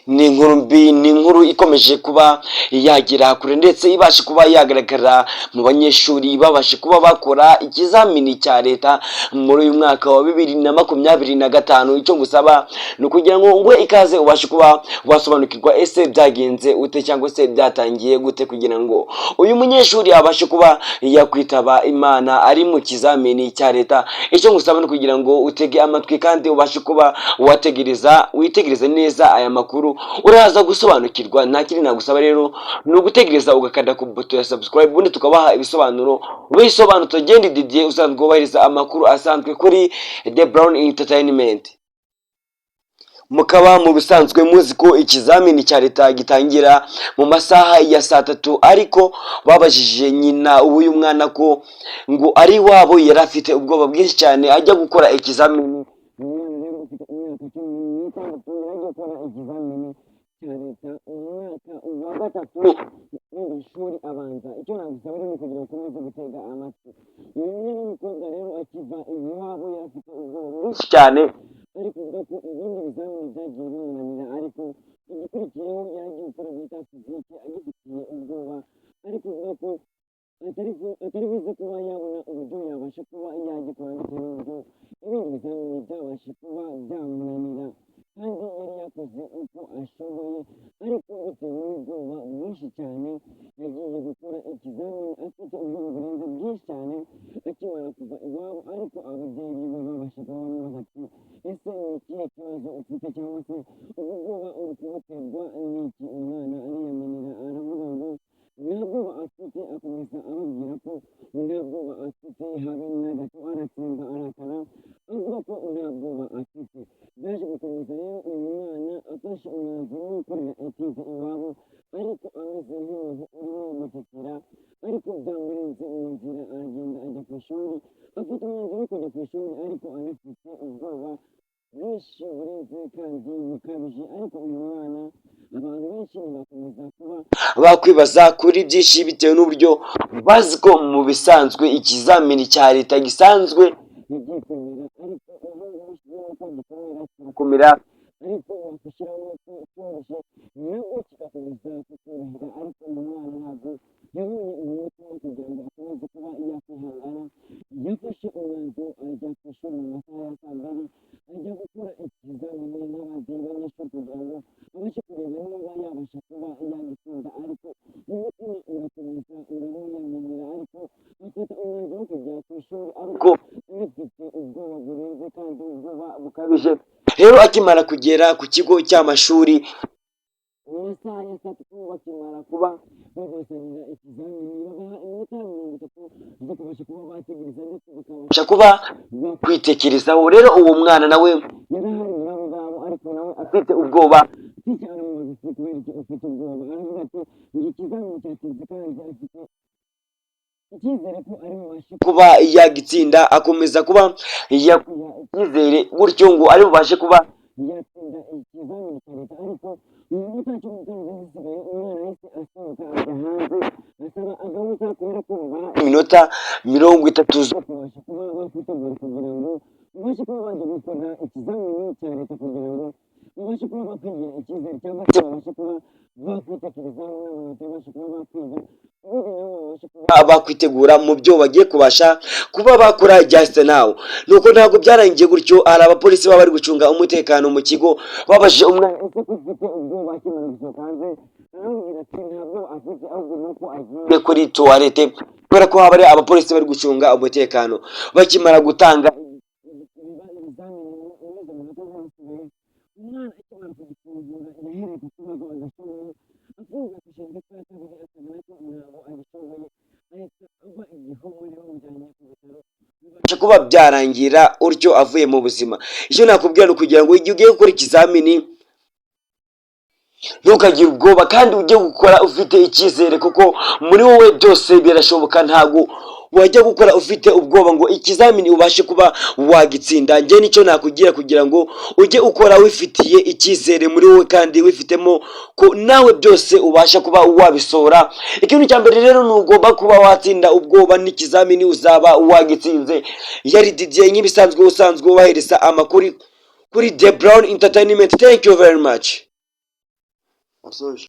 ni inkuru mbi, ni inkuru ikomeje kuba yagira kure ndetse ibasha kuba yagaragara mu banyeshuri babasha kuba bakora ikizamini cya leta muri uyu mwaka wa 2025. Icyo ngusaba ni ukugira ngo ngwe ikaze ubashe kuba wasobanukirwa ese byagenze ute cyangwa se byatangiye gute kugira ngo uyu munyeshuri abashe kuba yakwitaba Imana ari mu kizamini cya leta. Icyo ngusaba ni kugira ngo utege amatwi kandi ubashe kuba witegereze neza aya makuru uraza gusobanukirwa. Nta kindi nagusaba rero ni ugutegereza ugakanda ku buto ya subscribe ubundi tukabaha ibisobanuro wisobanutse. Genda Didier usanzwe wubahiriza amakuru asanzwe kuri The Brown Entertainment. Mukaba mu bisanzwe muzi ko ikizamini cya leta gitangira mu masaha ya saa 3, ariko babajije nyina uyu mwana ko ngo ari wabo yari afite ubwoba bwinshi cyane ajya gukora ikizamini cya leta umwaka wa gatatu w'amashuri abanza. Icyo nagusaba rero ni kugira ngo ukomeze gutega amatwi. Uyu mwana w'umukobwa rero akiva iwabo yari afite ubwoba bwinshi cyane, ariko uvuga ko ibindi bizamini byagiye bimunanira, ariko igikurikiyeho yagiye gukora bita fizike agifitiye ubwoba, ariko uvuga ko atari buze kuba yabona uburyo yabasha kuba yagikora bitewe n'uburyo ibindi bizamini byabasha kuba byamunanira, kandi yari yakoze uko ashoboye, ariko bitewe n'ubwoba bwinshi cyane yagiye gukora ikizamini afite ubwoba burenze bwinshi cyane akimara kuva iwabo. Ariko ababyeyi be babasha kuba bamubaza ati ese ni ikihe kibazo ufite cyangwa se ubu bwoba uri kubuterwa n'iki? Umwana ariyamenera aravuga ngo nta bwoba afite, akomeza ababwira ko nta bwoba afite habe na gato, aratsemba arakara avuga ko nta bwoba afite. Byaje gukomeza rero uyu mwana afashe umwanzuro wo gukorera etize iwabo, ariko ameze nk'umuntu urimo gusekera, ariko byamurenze mu nzira aragenda ajya ku ishuri, afite umwanzuro wo kujya ku ishuri ariko anafite ubwoba bwinshi burenze kandi bukabije. Ariko uyu mwana abantu benshi bakomeza kuba bakwibaza kuri byinshi bitewe n'uburyo bazi ko mu bisanzwe ikizamini cya leta gisanzwe ntigikomera, ariko ubu bashyizemo ko gikomera kirakomera, ariko wakwishyiramo ko cyoroshye nabwo kigakomeza kukorohera. Ariko uyu mwana ntabwo yabonye umunota wo kugira ngo akomeze kuba yakwihangana, yafashe umwanzuro ajya ku ishuri mu masaha ya saa 2 ajya gukora ikizamini n'abandi banyeshuri kugira ngo abashe kureba niba yabasha kuba yagitsinda, ariko umutima urakomeza uramwiyamenera, ariko afata umwanzuro wo kujya ku ishuri ariko anafite ubwoba burenze kandi ubwoba bukabije. Rero akimara kugera ku kigo cy'amashuri mu masaha ya saa 3 bakimara kuba babazanira ikizamini babaha iminota 30 zo kubasha kuba bategereza ndetse bakabasha kuba bakwitekerezaho. Rero uwo mwana nawe yari ahari nabo ngabo, ariko nawe afite ubwoba cyane mu buzima. Kubera iki ufite ubwoba? Aravuga ati iki kizamini cyatsinze kandi afite icyizere ko ari bubashe kuba yagitsinda, akomeza kuba yakwiha icyizere gutyo ngo ari bubashe kuba yatsinda ikizamini cya leta. Ariko mu minota 10 zisigaye umwana wese asohoka ajya hanze asaba agahuza kubera ko babaha iminota 30 zo kubasha kuba bakwitegura kugira ngo babashe kuba bajya gukora ikizamini cya leta, kugira ngo babashe kuba bakwigira icyizere cyangwa se babashe kuba bakwitekerezaho n'abantu babashe kuba bakwiga bakwitegura mu byo bagiye kubasha kuba bakora just now. Nuko ntabwo byarangiye gutyo, hari abapolisi baba bari gucunga umutekano mu kigo babajije umwana ese ko ufite ubwoba akimara gusohoka hanze, arambwira ati ntabwo afite, ahubwo nuko agiye kuri toilette kubera ko haba hari abapolisi bari gucunga umutekano. Bakimara gutanga ibizamini umaze amanota zasigaye, umwana akimara kugifungura yahereye ku kibazo agashoboye, afunga ku ishinga cya kabiri akabona ko ntabwo abishoboye, ahita ava igihomori bamujyanye ku bitaro bibasha kuba byarangira utyo avuye mu buzima. Icyo nakubwira ni ukugira ngo igihe ugiye gukora ikizamini ntukagire ubwoba kandi ujye gukora ufite icyizere, kuko muri wowe byose birashoboka. Ntabwo wajya gukora ufite ubwoba ngo ikizamini ubashe kuba wagitsinda. Njye nicyo nakugira kugira ngo ujye ukora wifitiye icyizere muri wowe kandi wifitemo ko nawe byose ubasha kuba wabisohora. Ikintu cya mbere rero ni ugomba kuba watsinda ubwoba n'ikizamini uzaba wagitsinze. Yari Didier nk'ibisanzwe usanzwe ubahereza amakuru kuri The Brown Entertainment. Thank you very much. wasoje